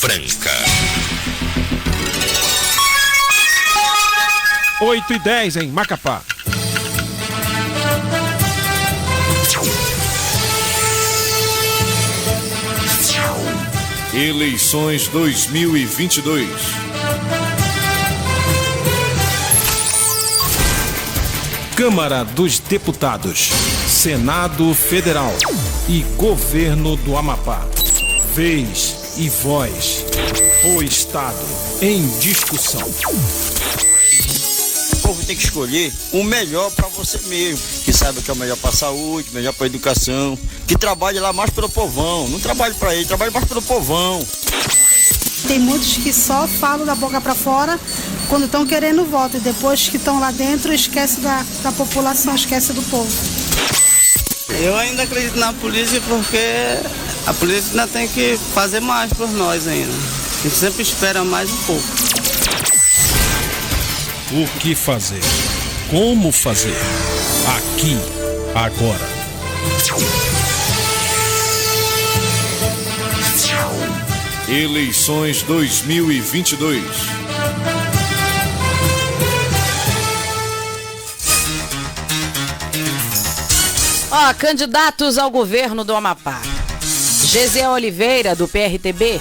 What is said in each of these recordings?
Franca. 8h10 em Macapá. Eleições 2022. Câmara dos Deputados, Senado Federal e Governo do Amapá. Vez e voz. O Estado em discussão. O povo tem que escolher o melhor para você mesmo, que saiba que é o melhor para a saúde, melhor para a educação, que trabalhe lá mais pelo povão, não trabalhe para ele, trabalhe mais pelo povão. Tem muitos que só falam da boca para fora quando estão querendo voto e depois que estão lá dentro esquece da população, esquece do povo. Eu ainda acredito na polícia porque a polícia ainda tem que fazer mais por nós ainda. A gente sempre espera mais um pouco. O que fazer? Como fazer? Aqui, agora. Eleições 2022. Candidatos ao governo do Amapá. Gesiel Oliveira, do PRTB.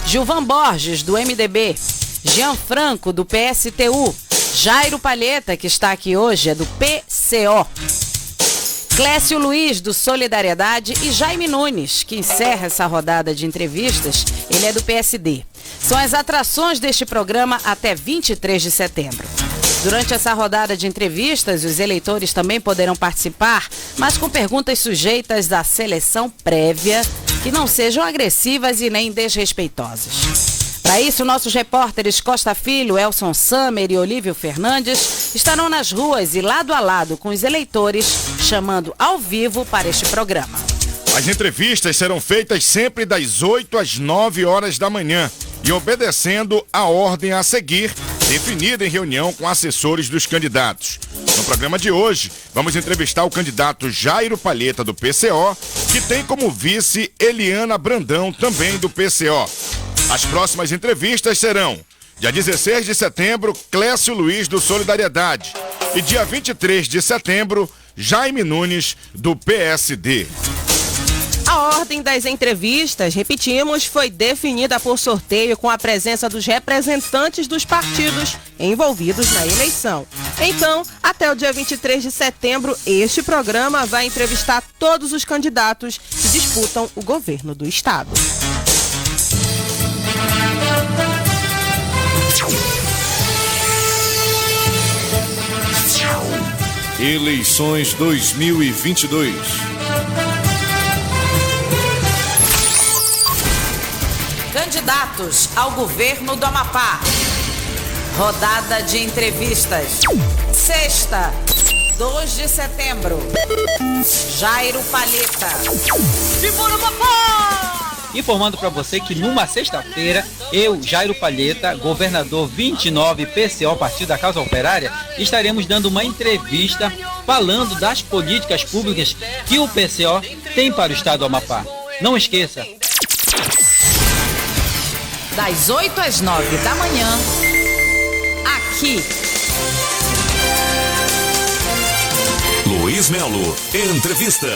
Gilvan Borges, do MDB. Jean Franco, do PSTU. Jairo Palheta, que está aqui hoje, é do PCO. Clécio Luiz, do Solidariedade, e Jaime Nunes, que encerra essa rodada de entrevistas, ele é do PSD. São as atrações deste programa até 23 de setembro. Durante essa rodada de entrevistas, os eleitores também poderão participar, mas com perguntas sujeitas à seleção prévia, que não sejam agressivas e nem desrespeitosas. Para isso, nossos repórteres Costa Filho, Elson Summer e Olívio Fernandes estarão nas ruas e lado a lado com os eleitores, chamando ao vivo para este programa. As entrevistas serão feitas sempre das 8 às 9 horas da manhã e obedecendo a ordem a seguir, definida em reunião com assessores dos candidatos. No programa de hoje, vamos entrevistar o candidato Jairo Palheta, do PCO, que tem como vice Eliana Brandão, também do PCO. As próximas entrevistas serão: dia 16 de setembro, Clécio Luiz, do Solidariedade, e dia 23 de setembro, Jaime Nunes, do PSD. A ordem das entrevistas, repetimos, foi definida por sorteio com a presença dos representantes dos partidos envolvidos na eleição. Então, até o dia 23 de setembro, este programa vai entrevistar todos os candidatos que disputam o governo do estado. Eleições 2022. Candidatos ao governo do Amapá. Rodada de entrevistas. Sexta, 2 de setembro. Jairo Palheta. Segura Amapá! Informando para você que numa sexta-feira, eu, Jairo Palheta, governador 29 PCO, Partido da Causa Operária, estaremos dando uma entrevista falando das políticas públicas que o PCO tem para o estado do Amapá. Não esqueça. Das 8 às 9 da manhã, aqui. Luiz Melo, entrevista.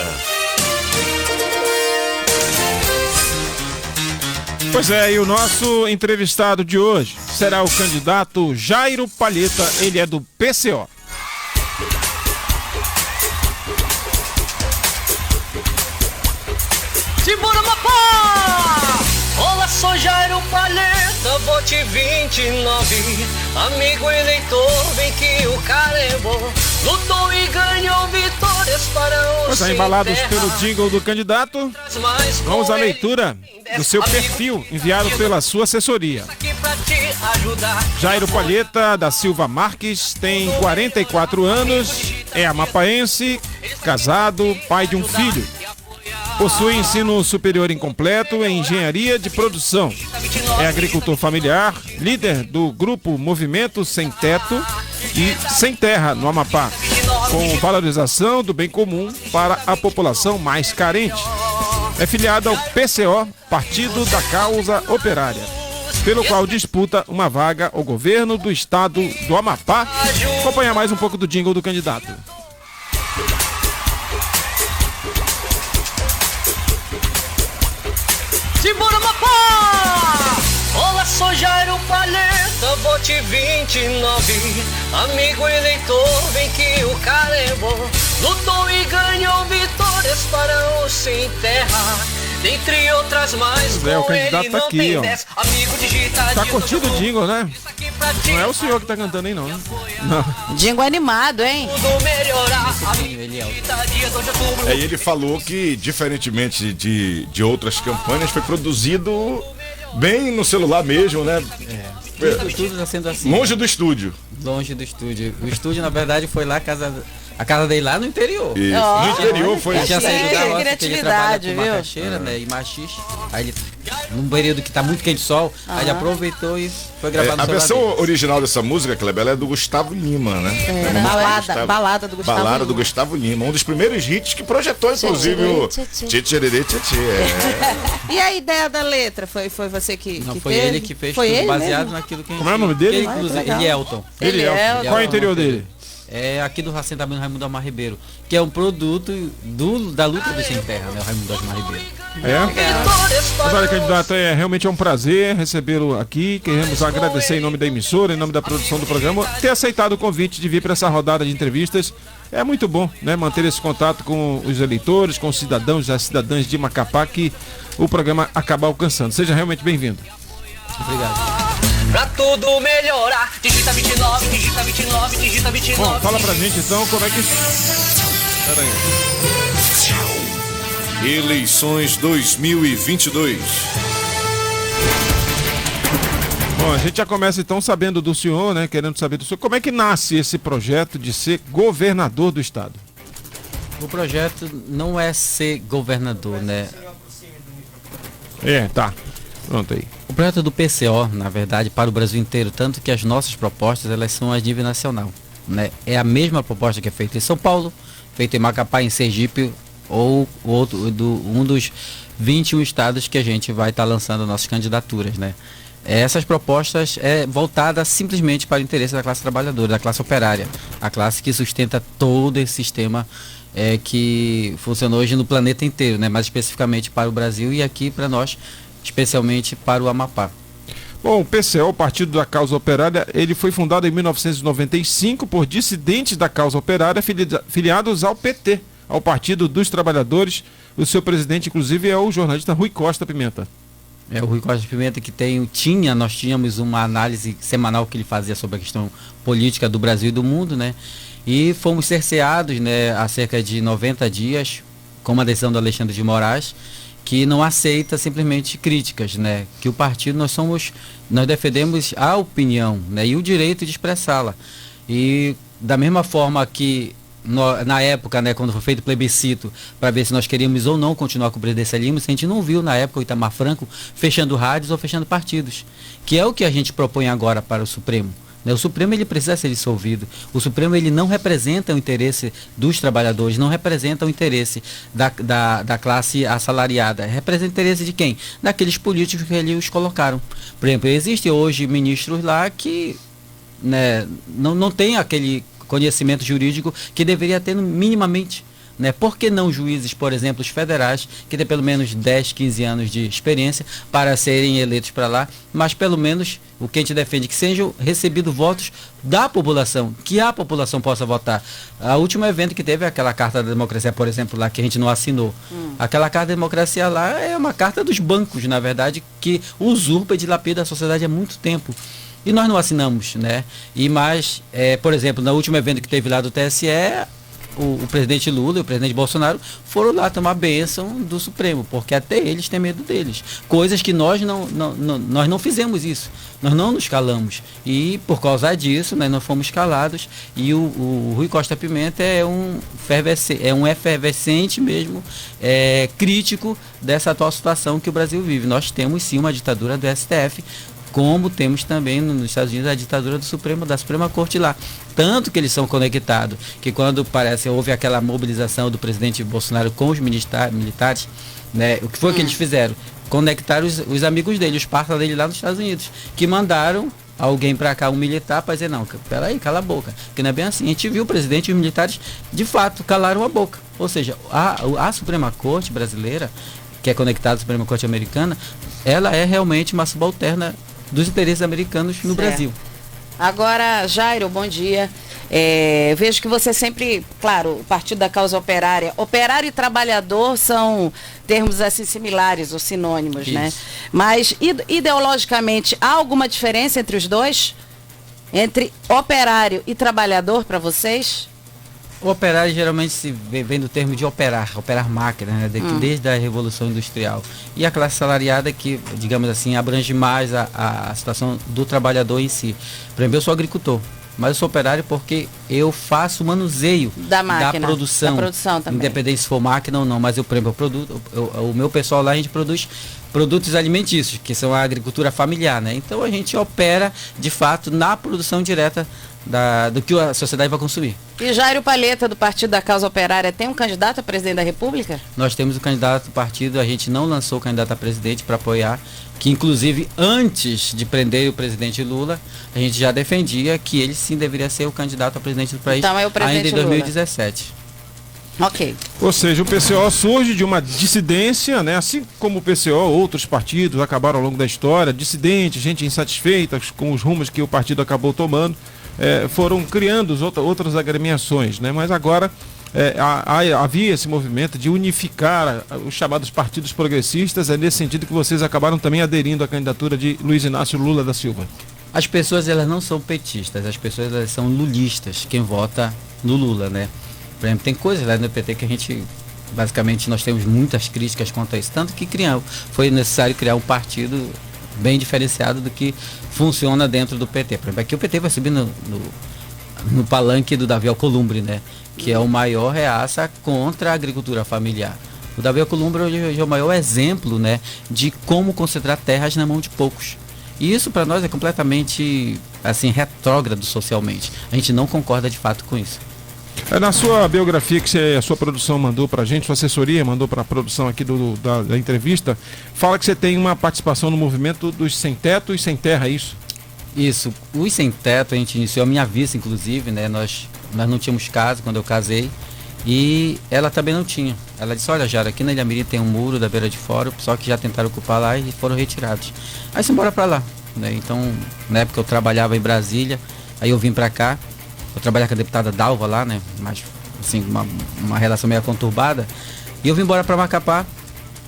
Pois é, e o nosso entrevistado de hoje será o candidato Jairo Palheta, ele é do PCO. Simbora, Mapá! Olá, sou Jairo Palheta, vote 29. Amigo eleitor, vem que o Carebo lutou e ganhou vitórias para os. Embalados pelo jingle do candidato, vamos à leitura do seu perfil enviado pela sua assessoria. Jairo Palheta da Silva Marques tem 44 anos, é amapaense, casado, pai de um filho. Possui ensino superior incompleto em engenharia de produção. É agricultor familiar, líder do grupo Movimento Sem Teto e Sem Terra no Amapá, com valorização do bem comum para a população mais carente. É filiado ao PCO, Partido da Causa Operária. pelo qual disputa uma vaga ao governo do estado do Amapá. Acompanhar mais um pouco do jingle do candidato. Simbora, Amapá! Olá, sou Jairo Palheta, vote 29. Amigo eleitor, vem que o Carebo lutou e ganhou vitórias para o Sem Terra. Dentre outras mais, o candidato tá aqui, ó. Tá curtindo o jingle, né? Não é o senhor que tá cantando aí, não, né? Não. Jingle animado, hein? E ele falou que, diferentemente de outras campanhas, foi produzido bem no celular mesmo, né? Tudo tá sendo assim. Longe do estúdio. Longe do estúdio. O estúdio, na verdade, foi lá a casa dele lá no interior. Isso. No interior foi isso. Já saiu da roça, que ele trabalha com viu? macaxeira, né? E machixe. Aí ele, num período que tá muito quente de sol, aí ele aproveitou e foi gravar no A celular versão dele. original dessa música, Kleber, é do Gustavo Lima, né? Balada do Gustavo Balada Lima. do Gustavo Lima. Um dos primeiros hits que projetou, inclusive, o Tchê-tchê-rê, tchê-tchê. E a ideia da letra? Foi você que Não, que foi teve? ele que fez Foi tudo, ele baseado mesmo? naquilo que a gente... Como é o nome dele? Ele, inclusive, ele é Elton. Ele é. Qual é o interior dele? É aqui do assentamento Raimundo Almar Ribeiro, que é um produto da luta do Sem Terra, né? O Raimundo Almar Ribeiro. Mas olha, candidato, realmente é um prazer recebê-lo aqui. Queremos agradecer em nome da emissora, em nome da produção do programa, ter aceitado o convite de vir para essa rodada de entrevistas. É muito bom, né, manter esse contato com os eleitores, com os cidadãos e as cidadãs de Macapá, que o programa acaba alcançando. Seja realmente bem-vindo. Obrigado. Pra tudo melhorar, digita 29, digita 29, digita 29. Bom, fala pra gente então como é que... Pera aí. Eleições 2022. Bom, a gente já começa então sabendo do senhor, né? Querendo saber do senhor. Como é que nasce esse projeto de ser governador do estado? O projeto não é ser governador, né? Tá. Pronto aí. O projeto do PCO, na verdade, para o Brasil inteiro, tanto que as nossas propostas, elas são a nível nacional, né? É a mesma proposta que é feita em São Paulo, feita em Macapá, em Sergipe, ou um dos 21 estados que a gente vai estar lançando nossas candidaturas, né? Essas propostas é voltada simplesmente para o interesse da classe trabalhadora, da classe operária, a classe que sustenta todo esse sistema que funciona hoje no planeta inteiro, né? Mais especificamente para o Brasil e aqui para nós, especialmente para o Amapá. Bom, o PCO, o Partido da Causa Operária, ele foi fundado em 1995 por dissidentes da causa operária filiados ao PT, ao Partido dos Trabalhadores. O seu presidente, inclusive, é o jornalista Rui Costa Pimenta. É o Rui Costa Pimenta que nós tínhamos uma análise semanal que ele fazia sobre a questão política do Brasil e do mundo, né? E fomos cerceados, né, há cerca de 90 dias, com uma decisão do Alexandre de Moraes, que não aceita simplesmente críticas, né? Que o partido nós defendemos a opinião, né? E o direito de expressá-la. E da mesma forma que na época, né, quando foi feito o plebiscito para ver se nós queríamos ou não continuar com o presidencialismo, a gente não viu na época o Itamar Franco fechando rádios ou fechando partidos, que é o que a gente propõe agora para o Supremo. O Supremo ele precisa ser dissolvido. O Supremo ele não representa o interesse dos trabalhadores, não representa o interesse da classe assalariada. Representa o interesse de quem? Daqueles políticos que eles os colocaram. Por exemplo, existem hoje ministros lá que, né, não tem aquele conhecimento jurídico que deveria ter minimamente. Né? Por que não juízes, por exemplo, os federais, que têm pelo menos 10, 15 anos de experiência para serem eleitos para lá, mas pelo menos o que a gente defende que sejam recebidos votos da população, que a população possa votar. O último evento que teve aquela Carta da Democracia, por exemplo, lá que a gente não assinou. Aquela Carta da Democracia lá é uma carta dos bancos, na verdade, que usurpa e dilapida a sociedade há muito tempo. E nós não assinamos, né? Por exemplo, no último evento que teve lá do TSE, o presidente Lula e o presidente Bolsonaro foram lá tomar a bênção do Supremo, porque até eles têm medo deles. Coisas que nós não fizemos isso. Nós não nos calamos. E por causa disso, né, nós fomos calados. E o Rui Costa Pimenta é um efervescente mesmo, crítico dessa atual situação que o Brasil vive. Nós temos sim uma ditadura do STF, como temos também nos Estados Unidos a ditadura da Suprema Corte lá. Tanto que eles são conectados, que quando houve aquela mobilização do presidente Bolsonaro com os militares, né, o que foi que eles fizeram? Conectaram os amigos dele, os parceiros dele lá nos Estados Unidos, que mandaram alguém para cá, um militar, para dizer, não, peraí, cala a boca, que não é bem assim. A gente viu o presidente e os militares, de fato, calaram a boca. Ou seja, a Suprema Corte brasileira, que é conectada à Suprema Corte americana, ela é realmente uma subalterna dos interesses americanos no Brasil. Agora, Jairo, bom dia. Vejo que você sempre, claro, o Partido da Causa Operária. Operário e trabalhador são termos assim similares ou sinônimos, isso, né? Mas ideologicamente, há alguma diferença entre os dois? Entre operário e trabalhador para vocês? O operário geralmente vem do termo de operar máquina, né? Desde a Revolução Industrial. E a classe salariada que, digamos assim, abrange mais a situação do trabalhador em si. Por exemplo, eu sou agricultor, mas eu sou operário porque eu faço o manuseio da produção também. Independente se for máquina ou não, mas eu, por exemplo, o meu pessoal lá, a gente produz produtos alimentícios, que são a agricultura familiar, né? Então a gente opera, de fato, na produção direta do que a sociedade vai consumir. E Jairo Palheta, do Partido da Causa Operária, tem um candidato a presidente da República? Nós temos o candidato do partido, a gente não lançou o candidato a presidente para apoiar, que inclusive antes de prender o presidente Lula, a gente já defendia que ele sim deveria ser o candidato a presidente do país, então, é o presidente ainda em 2017. Lula. Ok. Ou seja, o PCO surge de uma dissidência, né? Assim como o PCO, outros partidos acabaram ao longo da história, dissidentes, gente insatisfeita com os rumos que o partido acabou tomando. Foram criando outras agremiações, né? Mas agora havia esse movimento de unificar os chamados partidos progressistas. É nesse sentido que vocês acabaram também aderindo à candidatura de Luiz Inácio Lula da Silva. As pessoas, elas não são petistas, as pessoas, elas são lulistas, quem vota no Lula, né? Por exemplo, tem coisas lá no PT que a gente, basicamente, nós temos muitas críticas quanto a isso, tanto que foi necessário criar um partido bem diferenciado do que funciona dentro do PT. Por exemplo, aqui o PT vai subir no palanque do Davi Alcolumbre, né? Que é o maior reaça contra a agricultura familiar. O Davi Alcolumbre hoje é o maior exemplo, né, de como concentrar terras na mão de poucos. E isso para nós é completamente assim retrógrado socialmente. A gente não concorda de fato com isso. Na sua biografia que a sua produção mandou pra gente, sua assessoria mandou pra produção aqui da entrevista, fala que você tem uma participação no movimento dos sem teto e sem terra, é isso? Isso, os sem teto a gente iniciou, a minha vice inclusive, né, nós não tínhamos casa quando eu casei e ela também não tinha. Ela disse, olha Jara, aqui na Ilha Mirim tem um muro da beira de fora, só que já tentaram ocupar lá e foram retirados. Aí se embora pra lá, né? Então na época eu trabalhava em Brasília, aí eu vim pra cá. Eu trabalhava com a deputada Dalva lá, né? Mas, assim, uma relação meio conturbada. E eu vim embora para Macapá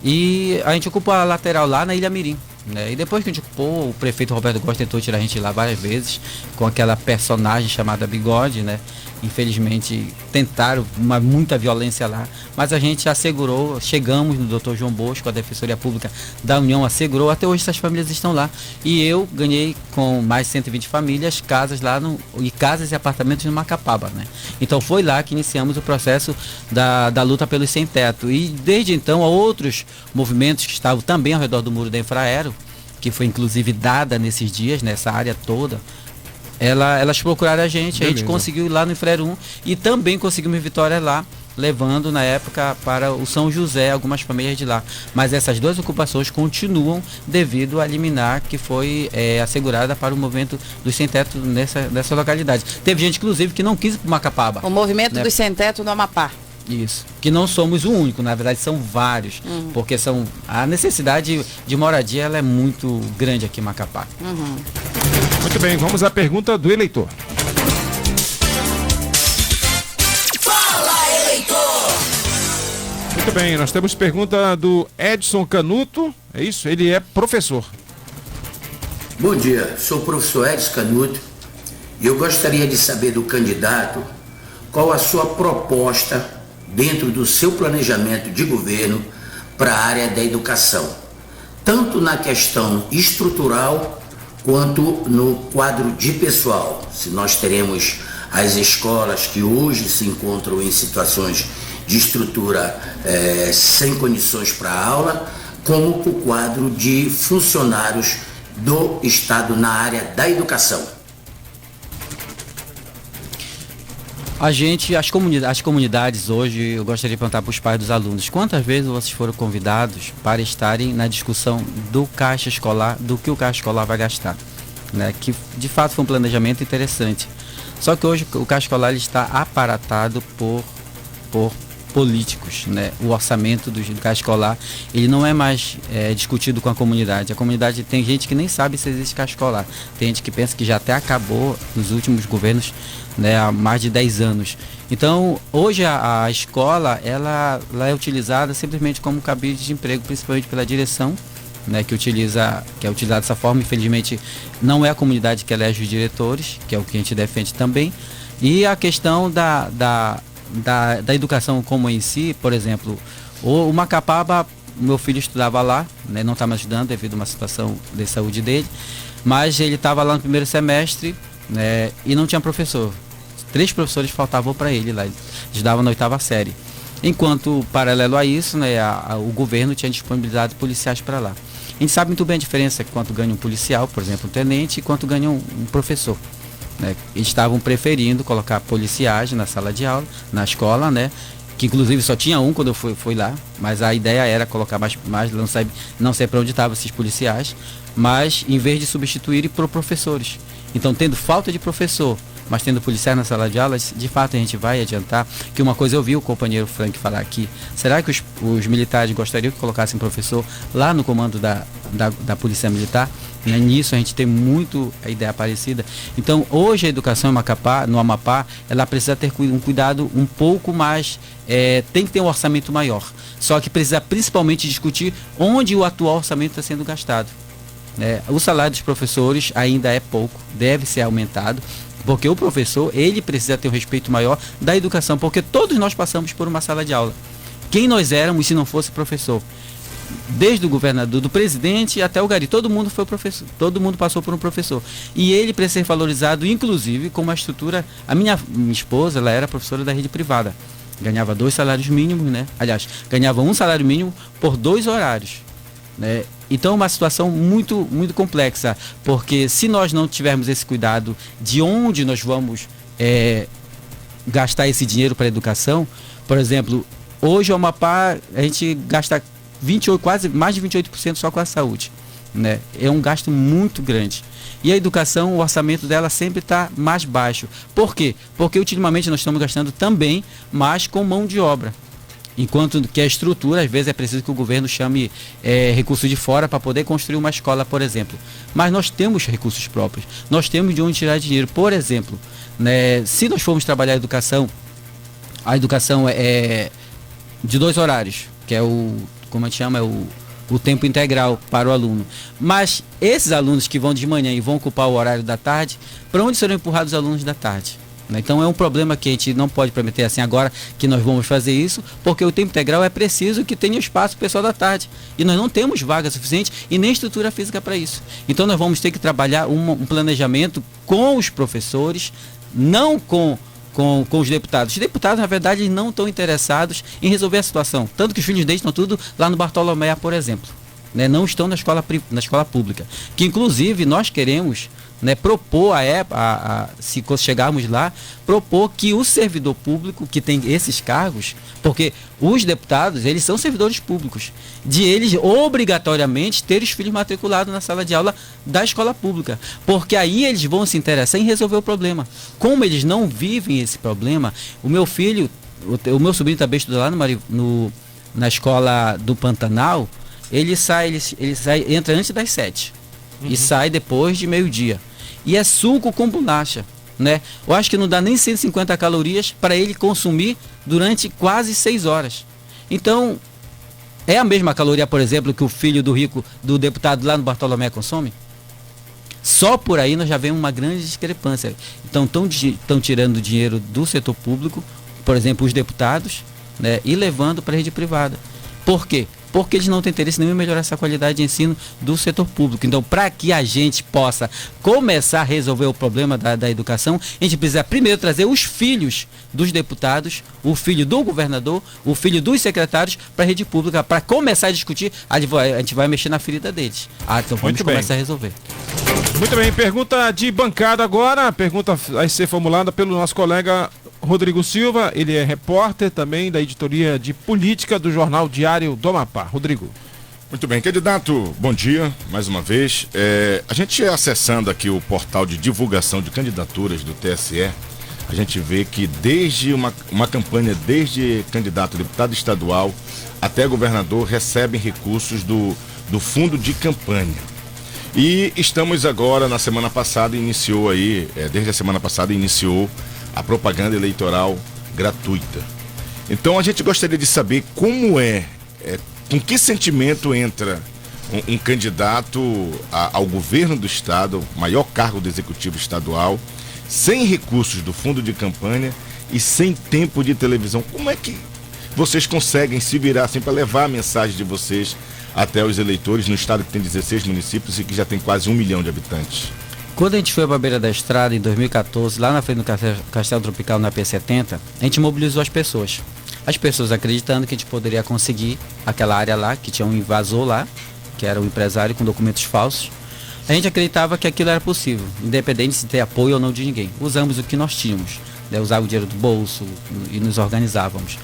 e a gente ocupou a lateral lá na Ilha Mirim, né? E depois que a gente ocupou, o prefeito Roberto Góes tentou tirar a gente lá várias vezes com aquela personagem chamada Bigode, né? Infelizmente tentaram muita violência lá, mas a gente assegurou, chegamos no Dr. João Bosco, a Defensoria Pública da União assegurou, até hoje essas famílias estão lá. E eu ganhei com mais de 120 famílias, casas lá casas e apartamentos no Macapaba, né? Então foi lá que iniciamos o processo da luta pelos sem teto. E desde então há outros movimentos que estavam também ao redor do muro da Infraero, que foi inclusive dada nesses dias, nessa área toda. Elas procuraram a gente, beleza. A gente conseguiu ir lá no Infraero 1 e também conseguimos vitória lá, levando na época para o São José algumas famílias de lá. Mas essas duas ocupações continuam devido à liminar que foi assegurada para o movimento dos sem teto nessa localidade. Teve gente inclusive que não quis ir para o Macapaba. O movimento, né, dos sem teto no Amapá. Isso, que não somos o único, na verdade são vários, porque a necessidade de moradia ela é muito grande aqui em Macapá. Muito bem, vamos à pergunta do eleitor. Fala, eleitor! Muito bem, nós temos pergunta do Edson Canuto, é isso? Ele é professor. Bom dia, sou o professor Edson Canuto e eu gostaria de saber do candidato qual a sua proposta dentro do seu planejamento de governo para a área da educação, tanto na questão estrutural quanto no quadro de pessoal. Se nós teremos as escolas que hoje se encontram em situações de estrutura sem condições para aula, como o quadro de funcionários do Estado na área da educação. As comunidades hoje, eu gostaria de perguntar para os pais dos alunos, quantas vezes vocês foram convidados para estarem na discussão do caixa escolar, do que o caixa escolar vai gastar, né? Que de fato foi um planejamento interessante. Só que hoje o caixa escolar ele está aparatado por políticos, né? O orçamento do caixa escolar ele não é mais discutido com a comunidade. A comunidade tem gente que nem sabe se existe caixa escolar. Tem gente que pensa que já até acabou nos últimos governos, né, há mais de 10 anos. Então, hoje a escola ela é utilizada simplesmente como cabide de emprego, principalmente pela direção, né, que é utilizada dessa forma. Infelizmente, não é a comunidade que elege os diretores, que é o que a gente defende também. E a questão da educação como em si, por exemplo, o Macapaba, meu filho estudava lá, né, não está mais estudando devido a uma situação de saúde dele, mas ele estava lá no primeiro semestre, né, e não tinha professor. 3 professores faltavam para ele lá, eles estudavam na 8ª série. Enquanto, paralelo a isso, né, o governo tinha disponibilidade de policiais para lá. A gente sabe muito bem a diferença quanto ganha um policial, por exemplo, um tenente, e quanto ganha um professor. Né? Eles estavam preferindo colocar policiais na sala de aula, na escola, né? Que inclusive só tinha um quando eu fui lá, mas a ideia era colocar mais não sei para onde estavam esses policiais, mas em vez de substituírem por professores. Então, tendo falta de professor, mas tendo policiais na sala de aula, de fato a gente vai adiantar. Que uma coisa eu vi o companheiro Frank falar aqui, será que os militares gostariam que colocassem professor lá no comando da Polícia Militar? Né? Nisso a gente tem muito a ideia parecida. Então, hoje a educação no Amapá, ela precisa ter um cuidado um pouco mais, tem que ter um orçamento maior. Só que precisa principalmente discutir onde o atual orçamento está sendo gastado. O salário dos professores ainda é pouco, deve ser aumentado, porque o professor, ele precisa ter um respeito maior da educação, porque todos nós passamos por uma sala de aula. Quem nós éramos se não fosse professor? Desde o governador, do presidente até o gari, todo mundo foi professor, todo mundo passou por um professor. E ele precisa ser valorizado, inclusive, com uma estrutura. A minha esposa, ela era professora da rede privada, ganhava 2 salários mínimos, né? Aliás, ganhava 1 salário mínimo por 2 horários, né? Então é uma situação muito, muito complexa, porque se nós não tivermos esse cuidado de onde nós vamos gastar esse dinheiro para a educação, por exemplo, hoje o Amapá a gente gasta 28, quase mais de 28% só com a saúde, né? É um gasto muito grande. E a educação, o orçamento dela sempre está mais baixo. Por quê? Porque ultimamente nós estamos gastando também mais com mão de obra. Enquanto que a estrutura, às vezes é preciso que o governo chame recursos de fora para poder construir uma escola, por exemplo. Mas nós temos recursos próprios, nós temos de onde tirar dinheiro. Por exemplo, né, se nós formos trabalhar a educação é de 2 horários, que é como a gente chama, o tempo integral para o aluno. Mas esses alunos que vão de manhã e vão ocupar o horário da tarde, para onde serão empurrados os alunos da tarde? Então é um problema que a gente não pode prometer assim agora que nós vamos fazer isso, porque o tempo integral é preciso que tenha espaço para o pessoal da tarde. E nós não temos vaga suficiente e nem estrutura física para isso. Então nós vamos ter que trabalhar um planejamento com os professores, não com os deputados. Os deputados, na verdade, não estão interessados em resolver a situação. Tanto que os filhos deles estão tudo lá no Bartolomé, por exemplo. Né? Não estão na escola pública. Que inclusive nós queremos, né, propor se chegarmos lá, propor que o servidor público que tem esses cargos, porque os deputados, eles são servidores públicos, de eles obrigatoriamente ter os filhos matriculados na sala de aula da escola pública, porque aí eles vão se interessar em resolver o problema. Como eles não vivem esse problema, o meu filho, o meu sobrinho também estuda lá na escola do Pantanal, ele entra antes das 7. E sai depois de meio-dia. E é suco com bolacha, né? Eu acho que não dá nem 150 calorias para ele consumir durante quase 6 horas. Então, é a mesma caloria, por exemplo, que o filho do deputado lá no Bartolomé consome? Só por aí nós já vemos uma grande discrepância. Então, estão tirando dinheiro do setor público, por exemplo, os deputados, né, e levando para a rede privada. Por quê? porque eles não têm interesse nenhum em melhorar essa qualidade de ensino do setor público. Então, para que a gente possa começar a resolver o problema da educação, a gente precisa primeiro trazer os filhos dos deputados, o filho do governador, o filho dos secretários para a rede pública, para começar a discutir, a gente vai mexer na ferida deles. Então vamos começar a resolver. Muito bem, pergunta de bancada agora, a pergunta vai ser formulada pelo nosso colega Rodrigo Silva, ele é repórter também da editoria de política do jornal Diário do Amapá. Rodrigo. Muito bem, candidato, bom dia, mais uma vez. A gente acessando aqui o portal de divulgação de candidaturas do TSE, a gente vê que desde uma campanha, desde candidato a deputado estadual até governador, recebem recursos do fundo de campanha. E estamos agora, na semana passada, desde a semana passada iniciou a propaganda eleitoral gratuita. Então a gente gostaria de saber como com que sentimento entra um candidato ao governo do estado, maior cargo do executivo estadual, sem recursos do fundo de campanha e sem tempo de televisão. Como é que vocês conseguem se virar assim para levar a mensagem de vocês até os eleitores no estado que tem 16 municípios e que já tem quase 1 milhão de habitantes? Quando a gente foi para a beira da estrada em 2014, lá na frente do Castelo Tropical na P70, a gente mobilizou as pessoas. As pessoas acreditando que a gente poderia conseguir aquela área lá, que tinha um invasor lá, que era um empresário com documentos falsos. A gente acreditava que aquilo era possível, independente de ter apoio ou não de ninguém. Usamos o que nós tínhamos, né? Usava o dinheiro do bolso e nos organizávamos.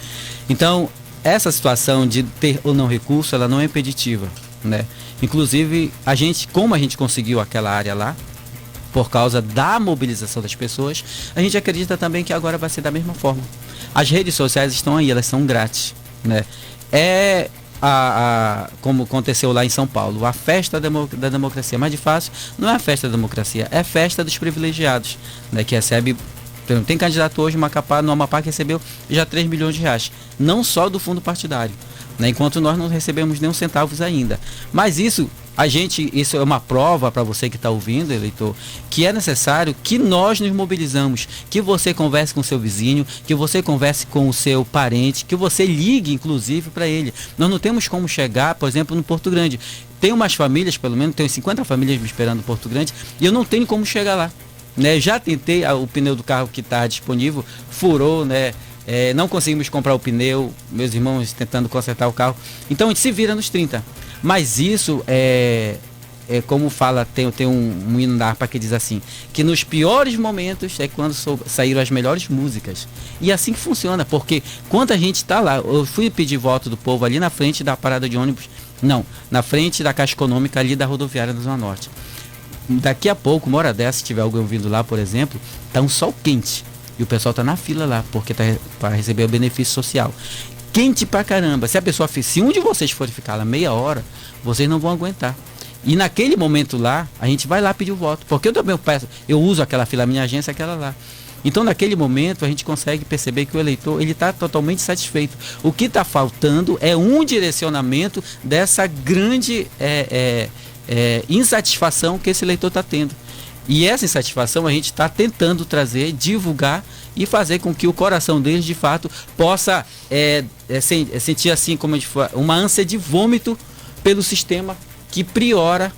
Então, essa situação de ter ou não recurso, ela não é impeditiva, né? Inclusive, como a gente conseguiu aquela área lá, por causa da mobilização das pessoas, a gente acredita também que agora vai ser da mesma forma. As redes sociais estão aí, elas são grátis, né? Como aconteceu lá em São Paulo, a festa da democracia. Mas de fato, não é a festa da democracia, é a festa dos privilegiados, né? Que recebe, tem candidato hoje no Amapá que recebeu já 3 milhões de reais, não só do fundo partidário, né? Enquanto nós não recebemos nem um centavos ainda. Mas isso é uma prova para você que está ouvindo, eleitor, que é necessário que nós nos mobilizamos, que você converse com o seu vizinho, que você converse com o seu parente, que você ligue, inclusive, para ele. Nós não temos como chegar, por exemplo, no Porto Grande. Tem umas famílias, pelo menos, tem 50 famílias me esperando no Porto Grande, e eu não tenho como chegar lá, né? Já tentei, o pneu do carro que está disponível furou, né? Não conseguimos comprar o pneu, meus irmãos tentando consertar o carro. Então a gente se vira nos 30. Mas isso como fala, tem um hino da harpa que diz assim, que nos piores momentos é quando saíram as melhores músicas. E assim que funciona, porque quando a gente está lá, eu fui pedir voto do povo ali na frente da parada de ônibus, na frente da Caixa Econômica ali da rodoviária da Zona Norte. Daqui a pouco, uma hora dessa, se tiver alguém ouvindo lá, por exemplo, tá um sol quente. E o pessoal tá na fila lá, porque tá para receber o benefício social. Quente pra caramba. Se um de vocês for ficar lá meia hora, vocês não vão aguentar. E naquele momento lá, a gente vai lá pedir o voto. Porque eu também eu uso aquela fila, a minha agência é aquela lá. Então naquele momento a gente consegue perceber que o eleitor ele está totalmente satisfeito. O que está faltando é um direcionamento dessa grande insatisfação que esse eleitor está tendo. E essa insatisfação a gente está tentando trazer, divulgar e fazer com que o coração deles de fato possa sentir assim como uma ânsia de vômito pelo sistema que prioriza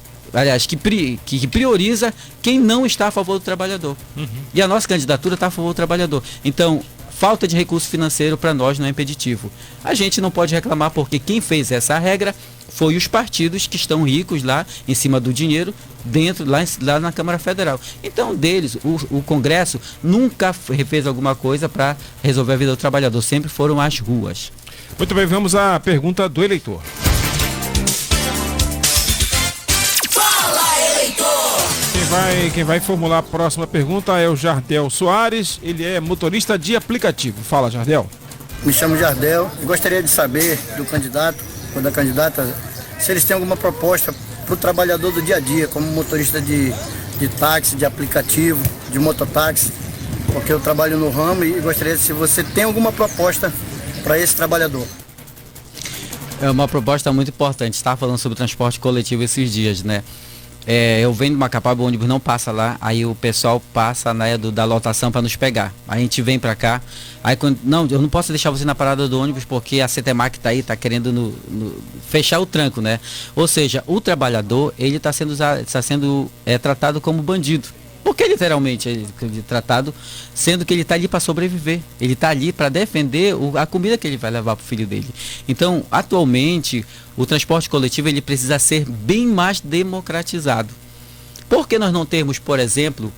quem não está a favor do trabalhador. E a nossa candidatura está a favor do trabalhador. Então, falta de recurso financeiro para nós não é impeditivo. A gente não pode reclamar porque quem fez essa regra foi os partidos que estão ricos lá em cima do dinheiro lá na Câmara Federal. Então o Congresso nunca fez alguma coisa para resolver a vida do trabalhador, sempre foram as ruas. Muito bem, vamos à pergunta do eleitor. Fala, eleitor! Quem vai formular a próxima pergunta é o Jardel Soares, ele é motorista de aplicativo. Fala, Jardel. Me chamo Jardel e gostaria de saber do candidato ou da candidata se eles têm alguma proposta para o trabalhador do dia a dia, como motorista de táxi, de aplicativo, de mototáxi, porque eu trabalho no ramo e gostaria de se você tem alguma proposta para esse trabalhador. É uma proposta muito importante. Estava falando sobre transporte coletivo esses dias, né? eu venho de Macapá, o ônibus não passa lá, aí o pessoal passa da lotação para nos pegar. Aí a gente vem para cá, aí não, eu não posso deixar você na parada do ônibus porque a CETEMAC tá aí, tá querendo fechar o tranco, né? Ou seja, o trabalhador, ele está sendo tratado como bandido. Porque literalmente ele é tratado, sendo que ele está ali para sobreviver. Ele está ali para defender a comida que ele vai levar para o filho dele. Então, atualmente, o transporte coletivo ele precisa ser bem mais democratizado. Por que nós não temos, por exemplo,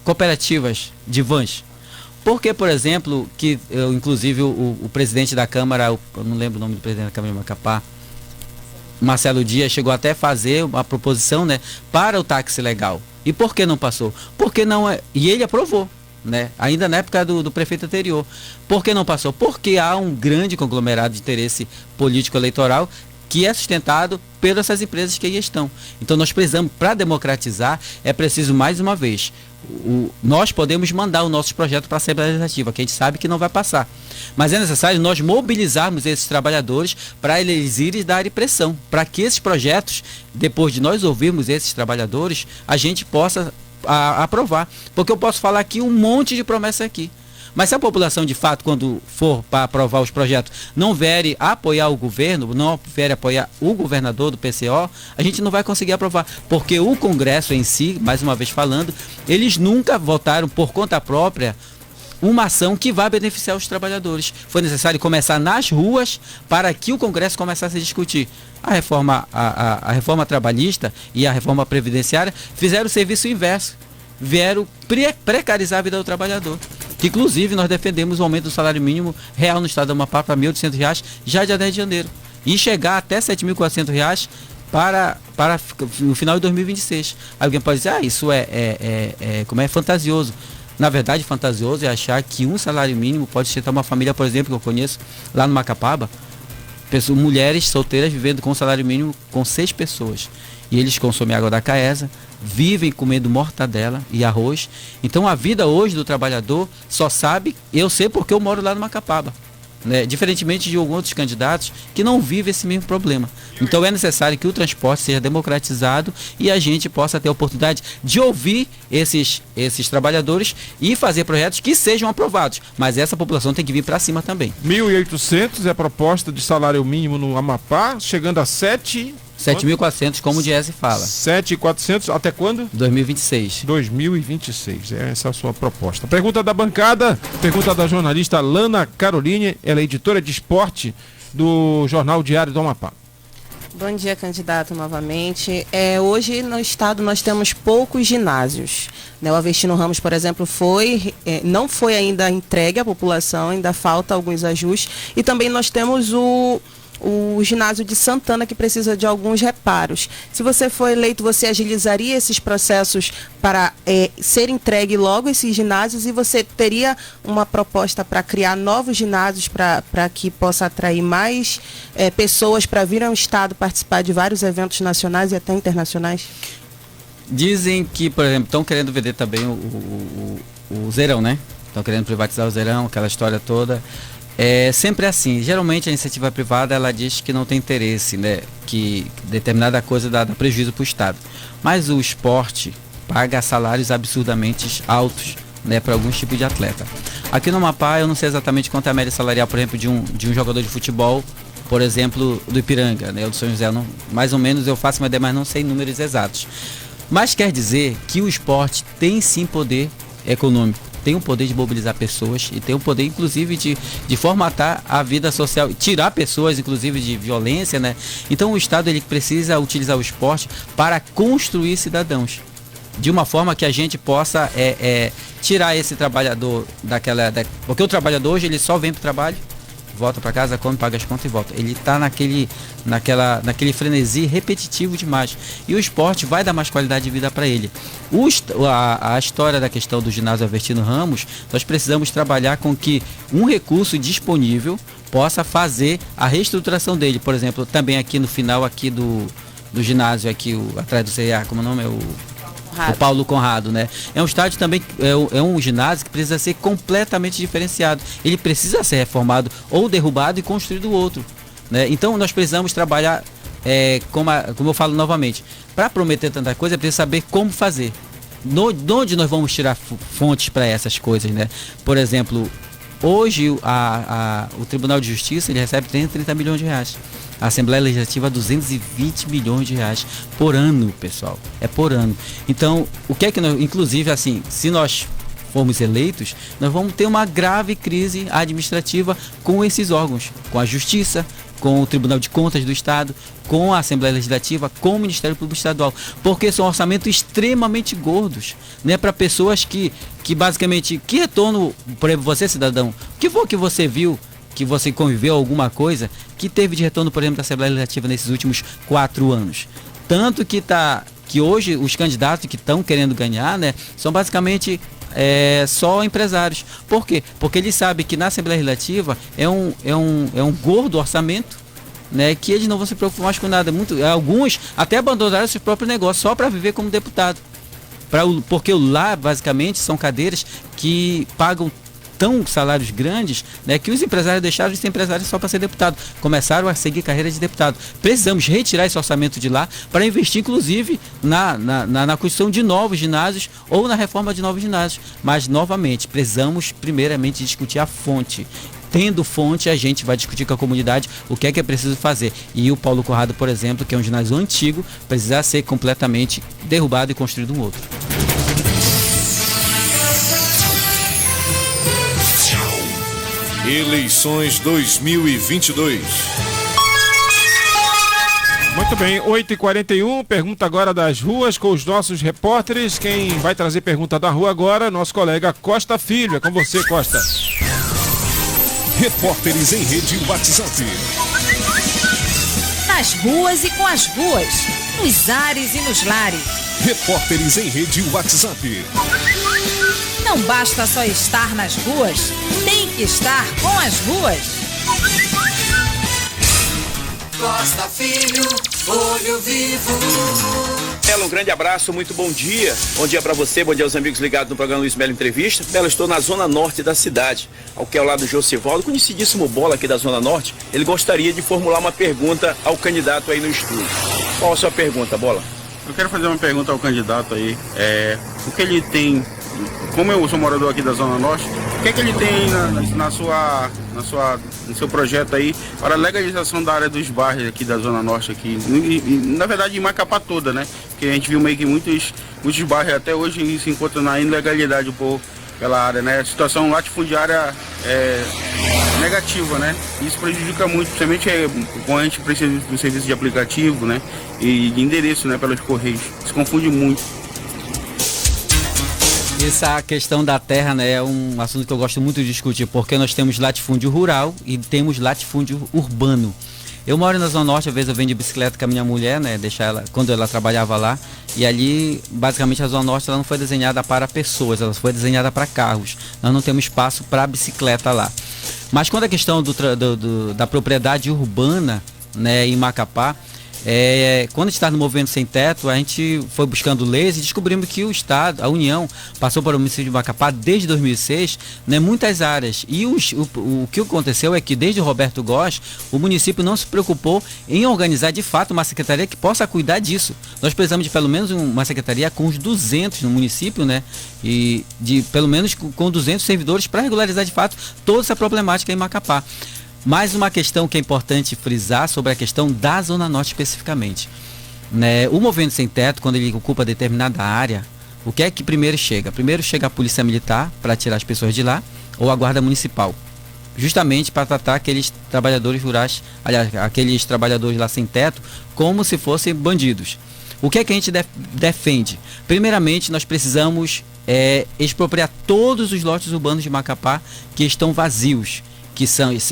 cooperativas de vans? Porque, por exemplo, inclusive o presidente da Câmara, eu não lembro o nome do presidente da Câmara de Macapá, Marcelo Dias, chegou até a fazer uma proposição, né, para o táxi legal. E por que não passou? Porque não é. E ele aprovou, né? Ainda na época do prefeito anterior. Por que não passou? Porque há um grande conglomerado de interesse político eleitoral que é sustentado pelas essas empresas que aí estão. Então nós precisamos, para democratizar, é preciso mais uma vez. Nós podemos mandar o nosso projeto para a Assembleia Legislativa, que a gente sabe que não vai passar. Mas é necessário nós mobilizarmos esses trabalhadores para eles irem darem pressão, para que esses projetos, depois de nós ouvirmos esses trabalhadores, a gente possa aprovar. Porque eu posso falar aqui um monte de promessas aqui. Mas se a população, de fato, quando for para aprovar os projetos, não vier apoiar o governo, não vier apoiar o governador do PCO, a gente não vai conseguir aprovar. Porque o Congresso em si, mais uma vez falando, eles nunca votaram por conta própria uma ação que vai beneficiar os trabalhadores. Foi necessário começar nas ruas para que o Congresso começasse a discutir. A reforma trabalhista e a reforma previdenciária fizeram o serviço inverso. Vieram precarizar a vida do trabalhador. Que, inclusive, nós defendemos o aumento do salário mínimo real no estado do Amapá para R$ 1.800 já dia 10 de janeiro. E chegar até R$ 7.400 para no final de 2026. Alguém pode dizer, isso como é fantasioso. Na verdade, fantasioso é achar que um salário mínimo pode sustentar uma família, por exemplo, que eu conheço lá no Macapaba, mulheres solteiras vivendo com salário mínimo com 6 pessoas. E eles consomem água da Caesa, vivem comendo mortadela e arroz. Então a vida hoje do trabalhador só sabe, eu sei porque eu moro lá no Macapaba, né? Diferentemente de alguns outros candidatos que não vivem esse mesmo problema. Então é necessário que o transporte seja democratizado e a gente possa ter a oportunidade de ouvir esses trabalhadores e fazer projetos que sejam aprovados. Mas essa população tem que vir para cima também. 1.800 é a proposta de salário mínimo no Amapá, chegando a 7.400, como o Diese fala. 7.400 até quando? 2026. 2026, essa é a sua proposta. Pergunta da bancada, pergunta da jornalista Lana Caroline, ela é editora de esporte do Jornal Diário do Amapá. Bom dia, candidato, novamente. Hoje no estado nós temos poucos ginásios. O Avestino Ramos, por exemplo, não foi ainda entregue à população, ainda falta alguns ajustes. E também nós temos o ginásio de Santana, que precisa de alguns reparos. Se você for eleito, você agilizaria esses processos para ser entregue logo esses ginásios, e você teria uma proposta para criar novos ginásios para que possa atrair mais pessoas para vir ao estado participar de vários eventos nacionais e até internacionais? Dizem que, por exemplo, estão querendo vender também o Zerão, né? Estão querendo privatizar o Zerão, aquela história toda. É sempre assim. Geralmente a iniciativa privada ela diz que não tem interesse, né? Que determinada coisa dá prejuízo para o Estado. Mas o esporte paga salários absurdamente altos, né, para alguns tipos de atleta. Aqui no Amapá eu não sei exatamente quanto é a média salarial, por exemplo, de um jogador de futebol, por exemplo, do Ipiranga, né, ou do São José. Não, mais ou menos eu faço uma ideia, mas não sei números exatos. Mas quer dizer que o esporte tem sim poder econômico. Tem o poder de mobilizar pessoas e tem o poder, inclusive, de formatar a vida social, tirar pessoas, inclusive, de violência, né? Então o Estado ele precisa utilizar o esporte para construir cidadãos, de uma forma que a gente possa tirar esse trabalhador porque o trabalhador hoje ele só vem para o trabalho, volta para casa, come, paga as contas e volta. Ele está naquele frenesi repetitivo demais. E o esporte vai dar mais qualidade de vida para ele. A história da questão do ginásio Avestino Ramos, nós precisamos trabalhar com que um recurso disponível possa fazer a reestruturação dele. Por exemplo, também aqui no final aqui do ginásio, aqui atrás do CEA, como o nome é o Paulo Conrado, né? É um estádio também, é um ginásio que precisa ser completamente diferenciado. Ele precisa ser reformado ou derrubado e construído outro, né? Então nós precisamos trabalhar como eu falo novamente, para prometer tanta coisa é preciso saber como fazer. De onde nós vamos tirar fontes para essas coisas, né? Por exemplo, hoje o Tribunal de Justiça ele recebe 30 milhões de reais. A Assembleia Legislativa 220 milhões de reais por ano, pessoal. É por ano. Então, o que é que nós, inclusive assim, se nós formos eleitos, nós vamos ter uma grave crise administrativa com esses órgãos, com a Justiça, com o Tribunal de Contas do Estado, com a Assembleia Legislativa, com o Ministério Público Estadual, porque são orçamentos extremamente gordos, né, para pessoas que basicamente, que retorno, por exemplo, você, cidadão, o que foi que você viu, que você conviveu alguma coisa, que teve de retorno, por exemplo, da Assembleia Legislativa nesses últimos 4 anos? Tanto que hoje os candidatos que estão querendo ganhar, né, são basicamente só empresários. Por quê? Porque eles sabem que na Assembleia Legislativa é um gordo orçamento, né, que eles não vão se preocupar mais com nada. Alguns até abandonaram seus próprios negócios só para viver como deputado. Porque lá, basicamente, são cadeiras que pagam tão salários grandes, né, que os empresários deixaram de ser empresários só para ser deputado, começaram a seguir carreira de deputado. Precisamos retirar esse orçamento de lá para investir, inclusive, na construção de novos ginásios ou na reforma de novos ginásios. Mas, novamente, precisamos primeiramente discutir a fonte. Tendo fonte, a gente vai discutir com a comunidade o que é preciso fazer. E o Paulo Conrado, por exemplo, que é um ginásio antigo, precisa ser completamente derrubado e construído um outro. Eleições 2022. Muito bem, 8h41, pergunta agora das ruas com os nossos repórteres. Quem vai trazer pergunta da rua agora, nosso colega Costa Filho. É com você, Costa. Repórteres em rede WhatsApp. Nas ruas e com as ruas, nos ares e nos lares. Repórteres em rede WhatsApp. Não basta só estar nas ruas, tem que estar com as ruas. Costa Filho, olho vivo. Bela, um grande abraço, muito bom dia. Bom dia para você, bom dia aos amigos ligados no programa Luiz Melo Entrevista. Bela, estou na zona norte da cidade, ao que é ao lado do Josivaldo, conhecidíssimo Bola aqui da zona norte. Ele gostaria de formular uma pergunta ao candidato aí no estúdio. Qual a sua pergunta, Bola? Eu quero fazer uma pergunta ao candidato aí. O que ele tem, como eu sou morador aqui da Zona Norte, o que é que ele tem no seu projeto aí para a legalização da área dos bairros aqui da Zona Norte aqui? Na verdade, em Macapá toda, né? Porque a gente viu meio que muitos bairros até hoje se encontram na ilegalidade pela área, né? A situação latifundiária é negativa, né? Isso prejudica muito, principalmente quando a gente precisa do serviço de aplicativo, né? E de endereço, né? Pelos correios. Se confunde muito. Essa questão da terra, né, é um assunto que eu gosto muito de discutir, porque nós temos latifúndio rural e temos latifúndio urbano. Eu moro na Zona Norte, às vezes eu venho de bicicleta com a minha mulher, né, deixar ela, quando ela trabalhava lá, e ali, basicamente, a Zona Norte ela não foi desenhada para pessoas, ela foi desenhada para carros. Nós não temos espaço para bicicleta lá. Mas quando a questão da propriedade urbana, né, em Macapá, quando a gente está no Movimento Sem Teto, a gente foi buscando leis e descobrimos que o Estado, a União, passou para o município de Macapá desde 2006, né, muitas áreas. E o que aconteceu é que desde o Roberto Góes, o município não se preocupou em organizar de fato uma secretaria que possa cuidar disso. Nós precisamos de pelo menos uma secretaria com os 200 no município, né, e de pelo menos com 200 servidores para regularizar de fato toda essa problemática em Macapá. Mais uma questão que é importante frisar sobre a questão da Zona Norte especificamente. Né? O Movimento Sem Teto, quando ele ocupa determinada área, o que é que primeiro chega? Primeiro chega a Polícia Militar para tirar as pessoas de lá, ou a Guarda Municipal, justamente para tratar aqueles trabalhadores rurais, aliás, aqueles trabalhadores lá sem teto, como se fossem bandidos. O que é que a gente defende? Primeiramente, nós precisamos expropriar todos os lotes urbanos de Macapá que estão vazios, que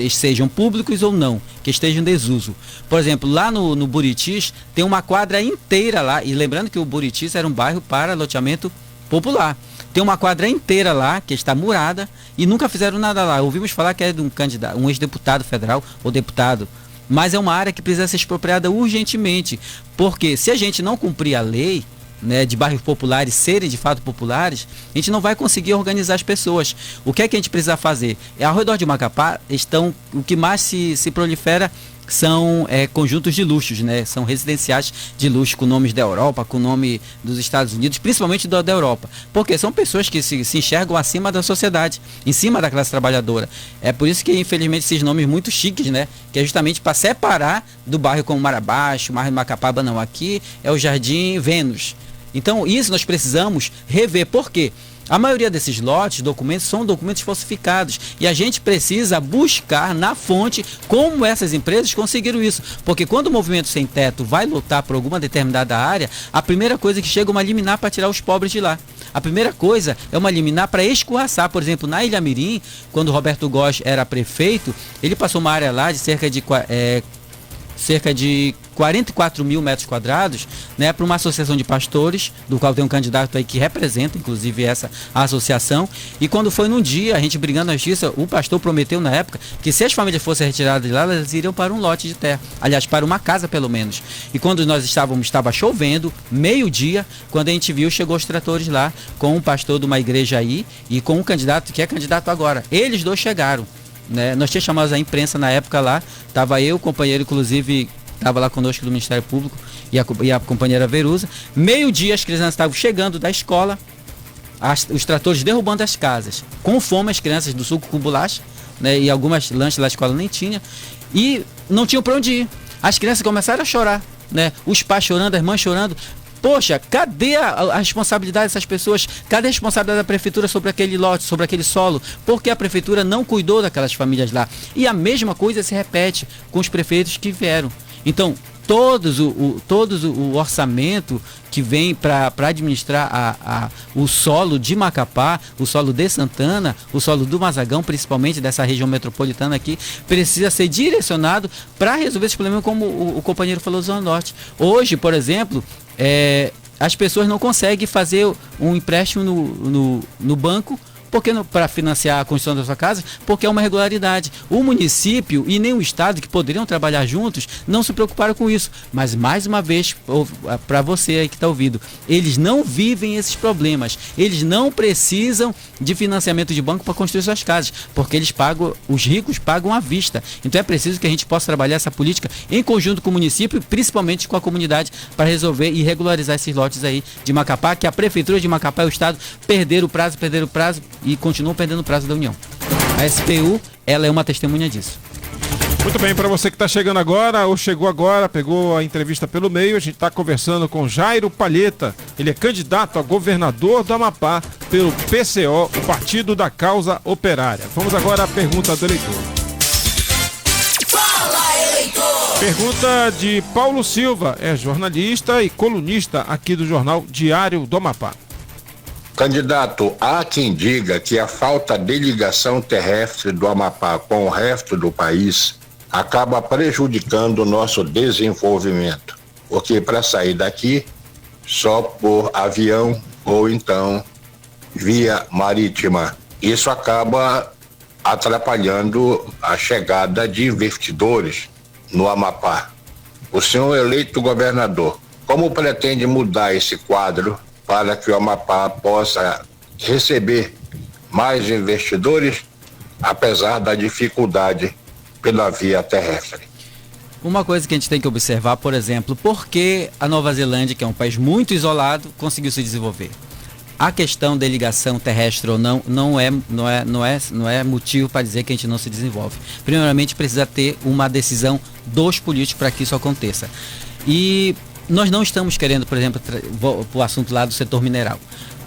sejam públicos ou não, que estejam em desuso. Por exemplo, lá no Buritis tem uma quadra inteira lá, e lembrando que o Buritis era um bairro para loteamento popular. Tem uma quadra inteira lá, que está murada, e nunca fizeram nada lá. Ouvimos falar que é de um candidato, um ex-deputado federal ou deputado, mas é uma área que precisa ser expropriada urgentemente, porque se a gente não cumprir a lei, né, de bairros populares serem de fato populares, a gente não vai conseguir organizar as pessoas. O que é que a gente precisa fazer? Ao redor de Macapá o que mais se prolifera são conjuntos de luxos, né? São residenciais de luxo com nomes da Europa, com nome dos Estados Unidos, principalmente da Europa. Porque são pessoas que se enxergam acima da sociedade, em cima da classe trabalhadora. É por isso que, infelizmente, esses nomes muito chiques, né? Que é justamente para separar do bairro como Marabaixo, bairro Macapaba, não. Aqui é o Jardim Vênus. Então, isso nós precisamos rever. Por quê? A maioria desses lotes, documentos, são documentos falsificados. E a gente precisa buscar na fonte como essas empresas conseguiram isso. Porque quando o movimento sem teto vai lutar por alguma determinada área, a primeira coisa que chega é uma liminar para tirar os pobres de lá. A primeira coisa é uma liminar para escorraçar. Por exemplo, na Ilha Mirim, quando o Roberto Góes era prefeito, ele passou uma área lá de cerca de 44 mil metros quadrados, né, para uma associação de pastores, do qual tem um candidato aí que representa, inclusive, essa associação. E quando foi num dia, a gente brigando na justiça, o pastor prometeu na época que se as famílias fossem retiradas de lá, elas iriam para um lote de terra. Aliás, para uma casa, pelo menos. E quando nós estava chovendo, meio-dia, quando a gente viu, chegou os tratores lá, com um pastor de uma igreja aí, e com um candidato que é candidato agora. Eles dois chegaram. Né? Nós tínhamos chamado a imprensa na época lá, estava eu, o companheiro, inclusive, estava lá conosco do Ministério Público e a companheira Verusa. Meio-dia as crianças estavam chegando da escola, os tratores derrubando as casas, com fome as crianças do suco com bolacha, né? E algumas lanches da escola nem tinha, e não tinham para onde ir. As crianças começaram a chorar, né? Os pais chorando, as mães chorando. Poxa, cadê a responsabilidade dessas pessoas? Cadê a responsabilidade da prefeitura sobre aquele lote, sobre aquele solo? Porque a prefeitura não cuidou daquelas famílias lá. E a mesma coisa se repete com os prefeitos que vieram. Então, todos o orçamento que vem para administrar o solo de Macapá, o solo de Santana, o solo do Mazagão, principalmente dessa região metropolitana aqui, precisa ser direcionado para resolver esse problema, como o companheiro falou do Zona Norte. Hoje, por exemplo, as pessoas não conseguem fazer um empréstimo no banco para financiar a construção da sua casa, porque é uma irregularidade. O município e nem o Estado, que poderiam trabalhar juntos, não se preocuparam com isso. Mas, mais uma vez, para você aí que está ouvindo, eles não vivem esses problemas. Eles não precisam de financiamento de banco para construir suas casas, porque os ricos pagam à vista. Então é preciso que a gente possa trabalhar essa política em conjunto com o município, principalmente com a comunidade, para resolver e regularizar esses lotes aí de Macapá, que a Prefeitura de Macapá e o Estado perderam o prazo e continuam perdendo o prazo da União. A SPU, ela é uma testemunha disso. Muito bem, para você que está chegando agora ou chegou agora, pegou a entrevista pelo meio, a gente está conversando com Jairo Palheta. Ele é candidato a governador do Amapá pelo PCO, o Partido da Causa Operária. Vamos agora à pergunta do eleitor. Fala, eleitor! Pergunta de Paulo Silva, é jornalista e colunista aqui do jornal Diário do Amapá. Candidato, há quem diga que a falta de ligação terrestre do Amapá com o resto do país acaba prejudicando o nosso desenvolvimento, porque para sair daqui só por avião ou então via marítima, isso acaba atrapalhando a chegada de investidores no Amapá. O senhor eleito governador, como pretende mudar esse quadro para que o Amapá possa receber mais investidores, apesar da dificuldade pela via terrestre? Uma coisa que a gente tem que observar, por exemplo, por que a Nova Zelândia, que é um país muito isolado, conseguiu se desenvolver? A questão da ligação terrestre ou não é motivo para dizer que a gente não se desenvolve. Primeiramente, precisa ter uma decisão dos políticos para que isso aconteça. E nós não estamos querendo, por exemplo, o assunto lá do setor mineral.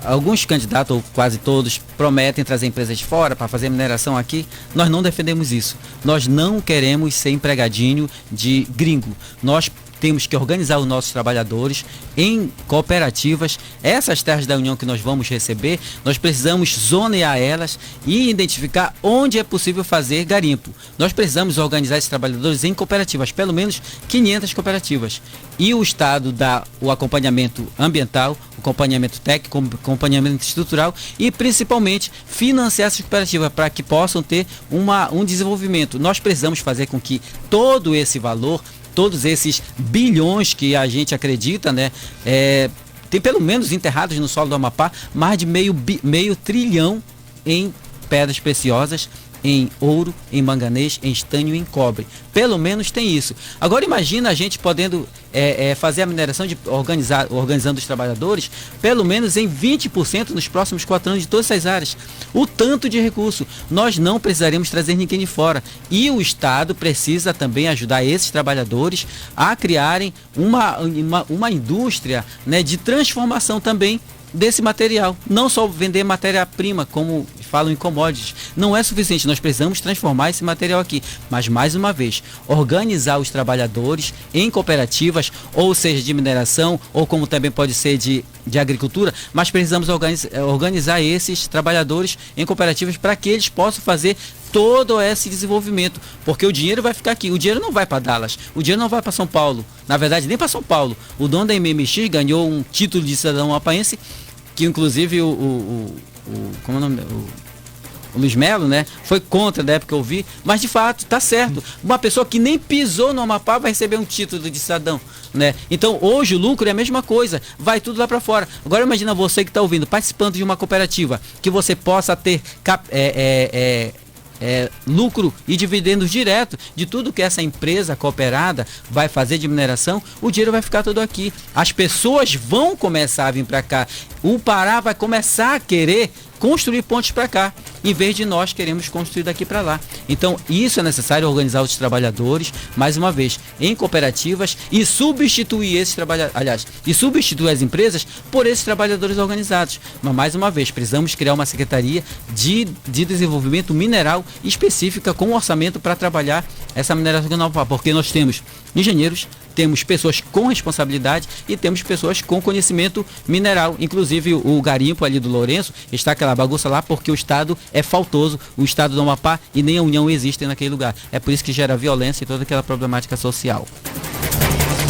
Alguns candidatos, ou quase todos, prometem trazer empresas de fora para fazer mineração aqui. Nós não defendemos isso. Nós não queremos ser empregadinho de gringo. Nós temos que organizar os nossos trabalhadores em cooperativas. Essas terras da União que nós vamos receber, nós precisamos zonear elas e identificar onde é possível fazer garimpo. Nós precisamos organizar esses trabalhadores em cooperativas, pelo menos 500 cooperativas. E o Estado dá o acompanhamento ambiental, o acompanhamento técnico, o acompanhamento estrutural e principalmente financiar essas cooperativas para que possam ter um desenvolvimento. Nós precisamos fazer com que todo esse valor, todos esses bilhões que a gente acredita, né, tem pelo menos enterrados no solo do Amapá mais de meio trilhão em pedras preciosas em ouro, em manganês, em estânio e em cobre. Pelo menos tem isso. Agora imagina a gente podendo fazer a mineração, organizando os trabalhadores, pelo menos em 20% nos próximos 4 anos de todas essas áreas. O tanto de recurso. Nós não precisaremos trazer ninguém de fora. E o Estado precisa também ajudar esses trabalhadores a criarem uma indústria, né, de transformação também desse material. Não só vender matéria-prima, como falam em commodities. Não é suficiente, nós precisamos transformar esse material aqui. Mas, mais uma vez, organizar os trabalhadores em cooperativas, ou seja, de mineração, ou como também pode ser de agricultura, mas precisamos organizar esses trabalhadores em cooperativas para que eles possam fazer todo esse desenvolvimento, porque o dinheiro vai ficar aqui, o dinheiro não vai para Dallas, o dinheiro não vai para São Paulo, na verdade nem para São Paulo. O dono da MMX ganhou um título de cidadão amapaense, que inclusive como é o nome? O Luiz Melo, né, foi contra da época que eu vi, mas de fato está certo. Uma pessoa que nem pisou no Amapá vai receber um título de cidadão, né? Então hoje o lucro é a mesma coisa, vai tudo lá para fora. Agora imagina você que está ouvindo, participando de uma cooperativa, que você possa ter lucro e dividendos direto de tudo que essa empresa cooperada vai fazer de mineração. O dinheiro vai ficar todo aqui, as pessoas vão começar a vir para cá, o Pará vai começar a querer construir pontes para cá, em vez de nós queremos construir daqui para lá. Então isso é necessário, organizar os trabalhadores, mais uma vez, em cooperativas, e substituir esses trabalhadores, e substituir as empresas por esses trabalhadores organizados. Mas mais uma vez, precisamos criar uma secretaria de desenvolvimento mineral específica, com orçamento para trabalhar essa mineração do Amapá, porque nós temos engenheiros, temos pessoas com responsabilidade e temos pessoas com conhecimento mineral. Inclusive o garimpo ali do Lourenço está aquela bagunça lá porque o Estado é faltoso, o Estado do Amapá e nem a União existem naquele lugar. É por isso que gera violência e toda aquela problemática social.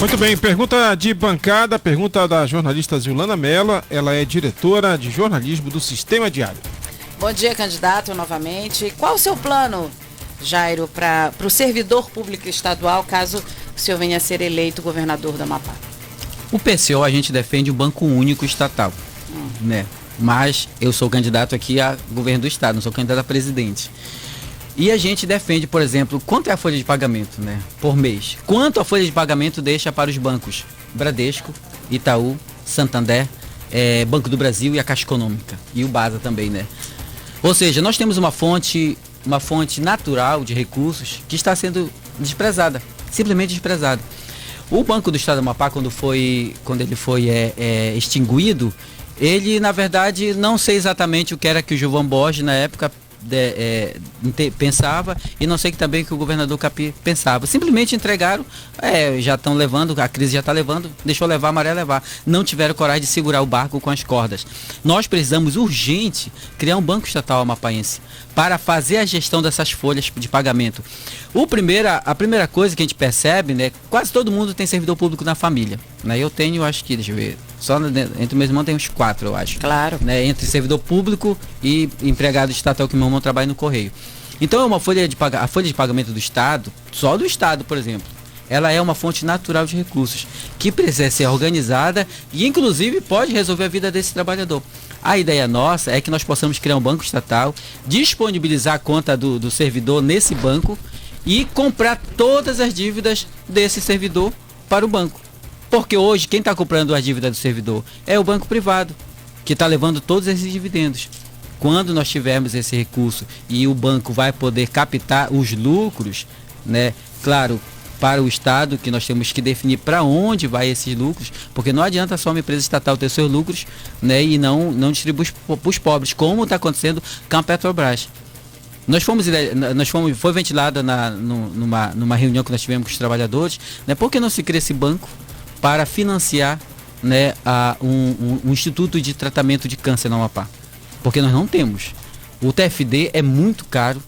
Muito bem, pergunta de bancada, pergunta da jornalista Zilana Mello, ela é diretora de jornalismo do Sistema Diário. Bom dia, candidato, novamente. Qual o seu plano, Jairo, para o servidor público estadual, caso o senhor venha a ser eleito governador do Amapá? O PCO, a gente defende o Banco Único Estatal, né? Mas eu sou candidato aqui a governo do Estado, não sou candidato a presidente. E a gente defende, por exemplo, quanto é a folha de pagamento, né, por mês? Quanto a folha de pagamento deixa para os bancos? Bradesco, Itaú, Santander, Banco do Brasil e a Caixa Econômica. E o BASA também, né? Ou seja, nós temos uma fonte natural de recursos que está sendo desprezada, simplesmente desprezada. O Banco do Estado do Amapá, quando ele foi extinguido, ele, na verdade, não sei exatamente o que era que o Gilvan Borges, na época, pensava, e não sei que também que o governador Capi pensava. Simplesmente entregaram, já estão levando, a crise já está levando, deixou levar, a maré levar. Não tiveram coragem de segurar o barco com as cordas. Nós precisamos urgente criar um banco estatal amapaense para fazer a gestão dessas folhas de pagamento. A primeira coisa que a gente percebe, né, quase todo mundo tem servidor público na família, né? Eu tenho, acho que, deixa eu ver, só entre meus irmãos tem uns 4, eu acho. Claro. Né, entre servidor público e empregado estatal, que meu irmão trabalha no Correio. Então a folha de pagamento do Estado, só do Estado, por exemplo, ela é uma fonte natural de recursos, que precisa ser organizada e, inclusive, pode resolver a vida desse trabalhador. A ideia nossa é que nós possamos criar um banco estatal, disponibilizar a conta do servidor nesse banco e comprar todas as dívidas desse servidor para o banco. Porque hoje quem está comprando as dívidas do servidor é o banco privado, que está levando todos esses dividendos. Quando nós tivermos esse recurso e o banco vai poder captar os lucros, né, claro, para o Estado, que nós temos que definir para onde vai esses lucros, porque não adianta só uma empresa estatal ter seus lucros, né, e não distribuir para os pobres, como está acontecendo com a Petrobras. Foi ventilada numa reunião que nós tivemos com os trabalhadores, né, por que não se cria esse banco para financiar, né, um instituto de tratamento de câncer no Amapá? Porque nós não temos. O TFD é muito caro,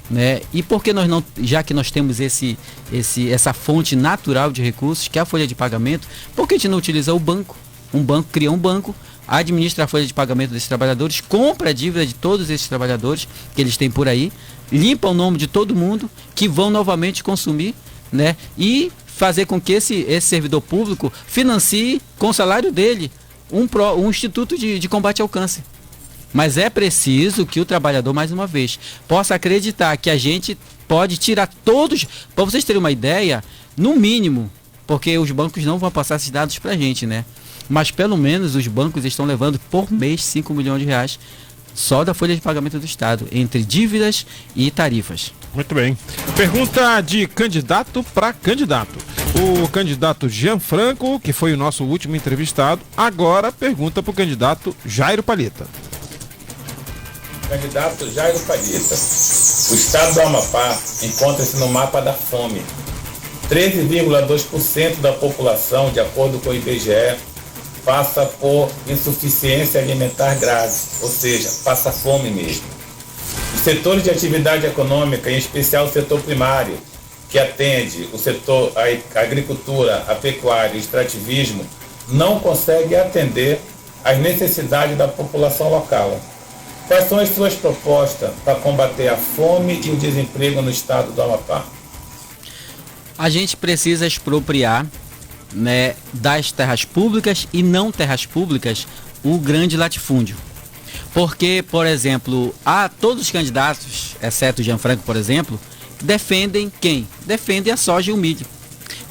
né? E por que nós não, já que nós temos essa fonte natural de recursos, que é a folha de pagamento, por que a gente não utiliza o banco? Cria um banco, administra a folha de pagamento desses trabalhadores, compra a dívida de todos esses trabalhadores que eles têm por aí, limpa o nome de todo mundo que vão novamente consumir, né? E fazer com que esse servidor público financie com o salário dele um instituto de combate ao câncer. Mas é preciso que o trabalhador, mais uma vez, possa acreditar que a gente pode tirar todos, para vocês terem uma ideia, no mínimo, porque os bancos não vão passar esses dados para a gente, né? Mas pelo menos os bancos estão levando por mês 5 milhões de reais só da folha de pagamento do Estado, entre dívidas e tarifas. Muito bem. Pergunta de candidato para candidato. O candidato Gianfranco, que foi o nosso último entrevistado, agora pergunta para o candidato Jairo Palheta. Candidato Jairo Palheta, o estado do Amapá encontra-se no mapa da fome. 13,2% da população, de acordo com o IBGE, passa por insuficiência alimentar grave, ou seja, passa fome mesmo. Os setores de atividade econômica, em especial o setor primário, que atende o setor, a agricultura, a pecuária e o extrativismo, não consegue atender às necessidades da população local. Quais são as suas propostas para combater a fome e o desemprego no estado do Amapá? A gente precisa expropriar, né, das terras públicas e não terras públicas o grande latifúndio. Porque, por exemplo, há todos os candidatos, exceto o Gianfranco, por exemplo, defendem quem? Defendem a soja e o milho.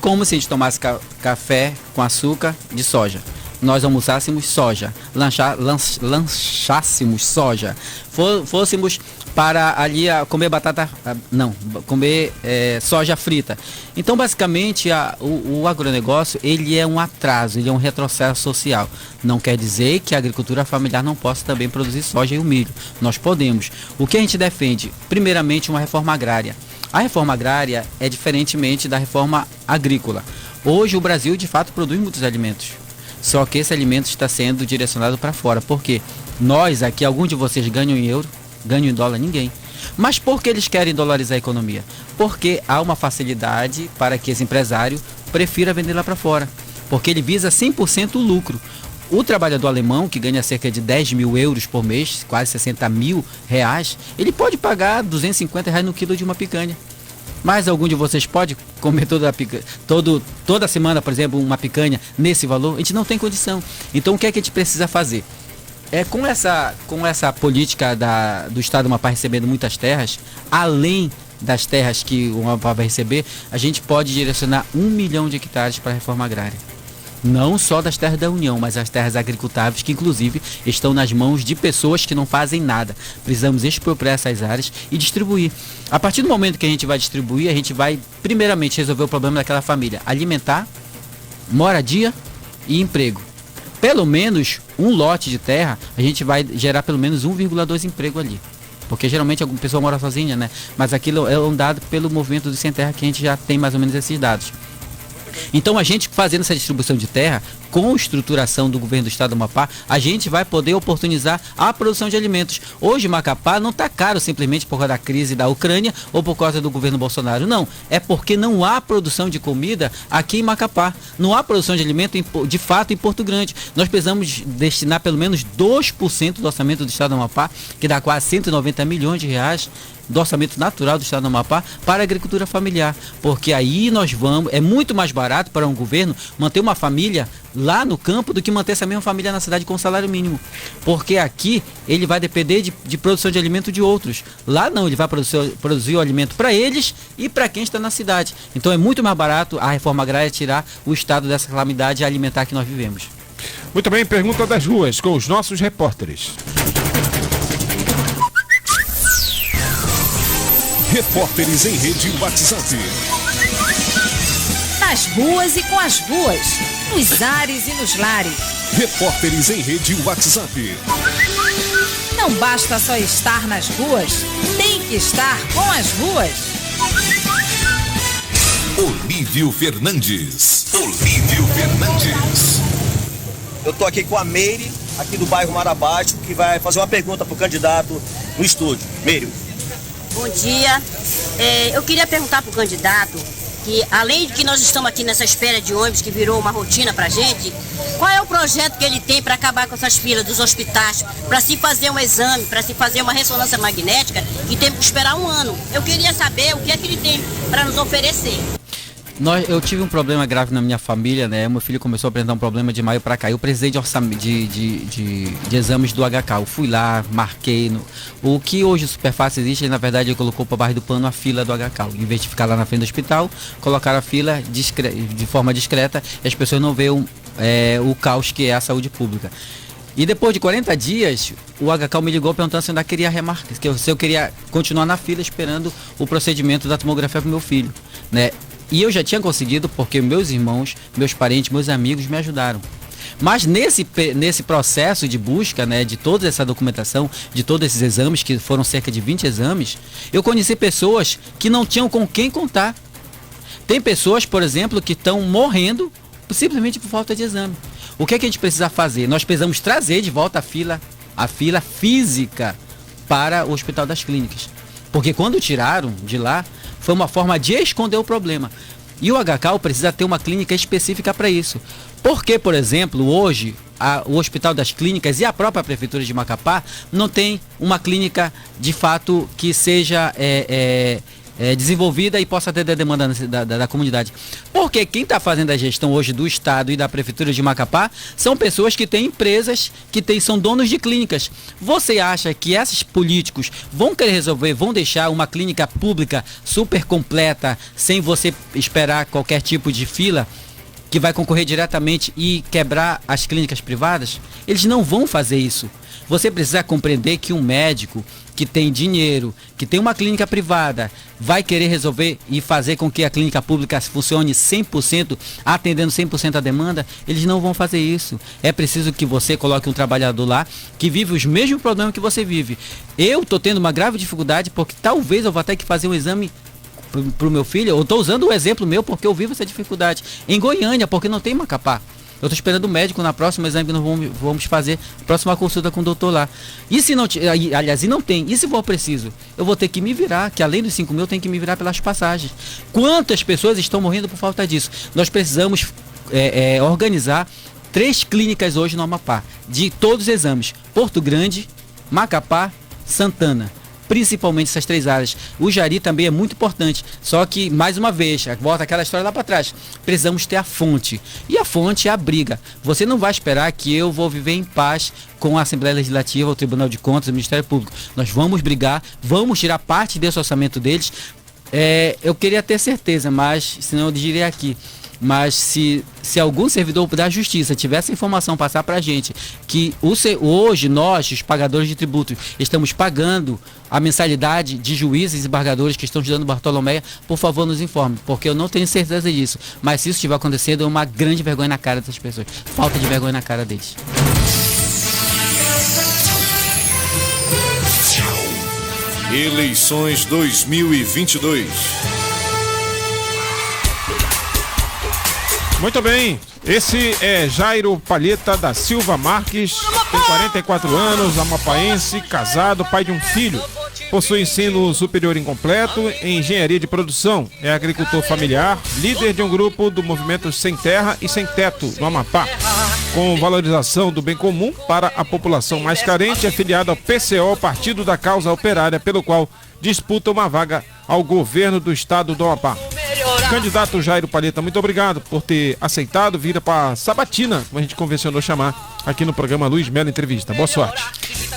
Como se a gente tomasse café com açúcar de soja. Nós almoçássemos soja, lanchássemos soja, fôssemos para ali comer comer soja frita. Então, basicamente, o agronegócio, ele é um atraso, ele é um retrocesso social. Não quer dizer que a agricultura familiar não possa também produzir soja e o milho. Nós podemos. O que a gente defende? Primeiramente, uma reforma agrária. A reforma agrária é diferentemente da reforma agrícola. Hoje, o Brasil, de fato, produz muitos alimentos. Só que esse alimento está sendo direcionado para fora. Por quê? Nós aqui, algum de vocês ganham em euro, ganham em dólar, ninguém. Mas por que eles querem dolarizar a economia? Porque há uma facilidade para que esse empresário prefira vender lá para fora. Porque ele visa 100% o lucro. O trabalhador alemão, que ganha cerca de 10 mil euros por mês, quase 60 mil reais, ele pode pagar 250 reais no quilo de uma picanha. Mas algum de vocês pode comer toda semana, por exemplo, uma picanha nesse valor? A gente não tem condição. Então o que é que a gente precisa fazer? Com essa política do Estado do Amapá recebendo muitas terras, além das terras que o Amapá vai receber, a gente pode direcionar 1 milhão de hectares para a reforma agrária. Não só das terras da União, mas as terras agricultáveis, que inclusive estão nas mãos de pessoas que não fazem nada. Precisamos expropriar essas áreas e distribuir. A partir do momento que a gente vai distribuir, a gente vai primeiramente resolver o problema daquela família: alimentar, moradia e emprego. Pelo menos um lote de terra, a gente vai gerar pelo menos 1,2 emprego ali. Porque geralmente alguma pessoa mora sozinha, né? Mas aquilo é um dado pelo movimento do Sem Terra, que a gente já tem mais ou menos esses dados. Então, a gente fazendo essa distribuição de terra, com estruturação do governo do estado do Amapá, a gente vai poder oportunizar a produção de alimentos. Hoje, Macapá não está caro simplesmente por causa da crise da Ucrânia ou por causa do governo Bolsonaro. Não, é porque não há produção de comida aqui em Macapá. Não há produção de alimento, de fato, em Porto Grande. Nós precisamos destinar pelo menos 2% do orçamento do estado do Amapá, que dá quase 190 milhões de reais, do orçamento natural do estado do Amapá, para a agricultura familiar, porque aí é muito mais barato para um governo manter uma família lá no campo do que manter essa mesma família na cidade com salário mínimo, porque aqui ele vai depender de produção de alimento de outros. Lá não, ele vai produzir o alimento para eles e para quem está na cidade. Então é muito mais barato a reforma agrária tirar o estado dessa calamidade alimentar que nós vivemos. Muito bem, pergunta das ruas com os nossos repórteres. Repórteres em Rede WhatsApp. Nas ruas e com as ruas, nos ares e nos lares. Repórteres em Rede WhatsApp. Não basta só estar nas ruas, tem que estar com as ruas. Olívio Fernandes. Olívio Fernandes. Eu tô aqui com a Meire, aqui do bairro Marabaixo, que vai fazer uma pergunta pro candidato no estúdio. Meire. Bom dia. Eu queria perguntar para o candidato que, além de que nós estamos aqui nessa espera de ônibus que virou uma rotina para a gente, qual é o projeto que ele tem para acabar com essas filas dos hospitais, para se fazer um exame, para se fazer uma ressonância magnética, que temos que esperar 1 ano. Eu queria saber o que é que ele tem para nos oferecer. Eu tive um problema grave na minha família, né? Meu filho começou a apresentar um problema de maio para cá. Eu precisei de orçamento de exames do HK. Eu fui lá, marquei. O que hoje o Superfácil existe, na verdade, ele colocou para baixo do pano a fila do HK. Em vez de ficar lá na frente do hospital, colocaram a fila de forma discreta e as pessoas não veem o caos que é a saúde pública. E depois de 40 dias, o HK me ligou perguntando se eu ainda queria remarcar, se eu queria continuar na fila esperando o procedimento da tomografia para o meu filho, né? E eu já tinha conseguido porque meus irmãos, meus parentes, meus amigos me ajudaram. Mas nesse processo de busca, né, de toda essa documentação, de todos esses exames, que foram cerca de 20 exames, eu conheci pessoas que não tinham com quem contar. Tem pessoas, por exemplo, que estão morrendo simplesmente por falta de exame. O que é que a gente precisa fazer? Nós precisamos trazer de volta a fila física para o Hospital das Clínicas. Porque quando tiraram de lá, foi uma forma de esconder o problema. E o HK precisa ter uma clínica específica para isso. Porque, por exemplo, hoje, o Hospital das Clínicas e a própria Prefeitura de Macapá não tem uma clínica, de fato, que seja desenvolvida e possa atender a demanda da comunidade. Porque quem está fazendo a gestão hoje do Estado e da Prefeitura de Macapá são pessoas que têm empresas, são donos de clínicas. Você acha que esses políticos vão querer resolver, vão deixar uma clínica pública super completa, sem você esperar qualquer tipo de fila, que vai concorrer diretamente e quebrar as clínicas privadas? Eles não vão fazer isso. Você precisa compreender que um médico que tem dinheiro, que tem uma clínica privada, vai querer resolver e fazer com que a clínica pública funcione 100%, atendendo 100% a demanda. Eles não vão fazer isso. É preciso que você coloque um trabalhador lá que vive os mesmos problemas que você vive. Eu estou tendo uma grave dificuldade porque talvez eu vou ter que fazer um exame para o meu filho. Eu estou usando o exemplo meu porque eu vivo essa dificuldade. Em Goiânia, porque não tem Macapá. Eu estou esperando o médico na próxima exame que nós vamos fazer, próxima consulta com o doutor lá. E se não, aliás, e não tem, e se for preciso? Eu vou ter que me virar, que além dos 5 mil, eu tenho que me virar pelas passagens. Quantas pessoas estão morrendo por falta disso? Nós precisamos organizar 3 clínicas hoje no Amapá, de todos os exames. Porto Grande, Macapá, Santana. Principalmente essas 3 áreas. O Jari também é muito importante. Só que, mais uma vez, volta aquela história lá para trás. Precisamos ter a fonte. E a fonte é a briga. Você não vai esperar que eu vou viver em paz com a Assembleia Legislativa, o Tribunal de Contas, o Ministério Público. Nós vamos brigar, vamos tirar parte desse orçamento deles. Eu queria ter certeza, mas senão eu diria aqui. Mas se algum servidor da justiça tivesse informação passar para a gente que hoje nós, os pagadores de tributos, estamos pagando a mensalidade de juízes e embargadores que estão estudando Bartolomé, por favor nos informe, porque eu não tenho certeza disso. Mas se isso estiver acontecendo, é uma grande vergonha na cara dessas pessoas. Falta de vergonha na cara deles. Eleições 2022. Muito bem, esse é Jairo Palheta da Silva Marques, tem 44 anos, amapaense, casado, pai de um filho, possui ensino superior incompleto em engenharia de produção, é agricultor familiar, líder de um grupo do movimento Sem Terra e Sem Teto no Amapá, com valorização do bem comum para a população mais carente, afiliado ao PCO, Partido da Causa Operária, pelo qual disputa uma vaga ao governo do estado do Amapá. Candidato Jairo Palheta, muito obrigado por ter aceitado vir para Sabatina, como a gente convencionou chamar aqui no programa Luiz Melo Entrevista. Boa sorte.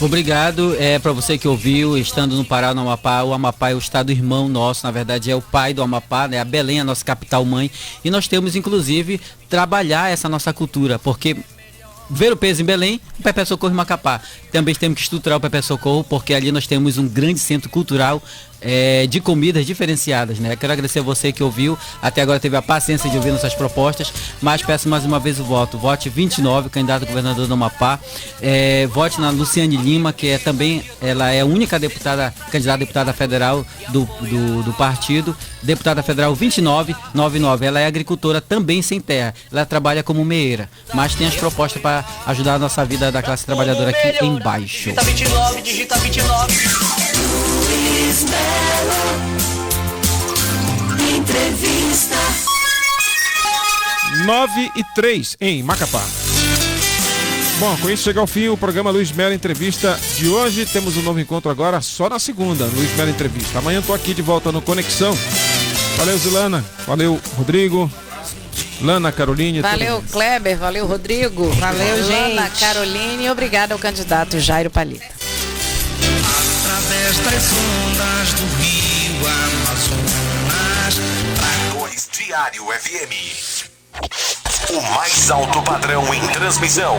Obrigado, para você que ouviu, estando no Pará, no Amapá, o Amapá é o estado irmão nosso, na verdade é o pai do Amapá, né? A Belém é a nossa capital mãe, e nós temos inclusive trabalhar essa nossa cultura, porque ver o peso em Belém, o Pepe Socorro em Macapá. Também temos que estruturar o Pepe Socorro, porque ali nós temos um grande centro cultural de comidas diferenciadas, né? Quero agradecer a você que ouviu, até agora teve a paciência de ouvir nossas propostas, mas peço mais uma vez o voto. Vote 29, candidato a governador do Amapá. Vote na Luciane Lima, que ela é a única candidata a deputada federal do partido, deputada federal 2999. Ela é agricultora também sem terra, ela trabalha como meeira, mas tem as propostas para ajudar a nossa vida da classe trabalhadora aqui embaixo. Digita 29, digita 29. Luiz Melo Entrevista. 9:03 em Macapá. Bom, com isso chega ao fim o programa Luiz Melo Entrevista de hoje. Temos um novo encontro agora só na segunda, Luiz Melo Entrevista. Amanhã eu tô aqui de volta no Conexão Valeu, Zilana. Valeu, Rodrigo. Lana, Caroline. Valeu, Kleber. Valeu, Rodrigo. Valeu, gente. Lana, Caroline. E obrigada ao candidato Jairo Palheta. Através das ondas do Rio Amazonas. 2 Diário FM. O mais alto padrão em transmissão.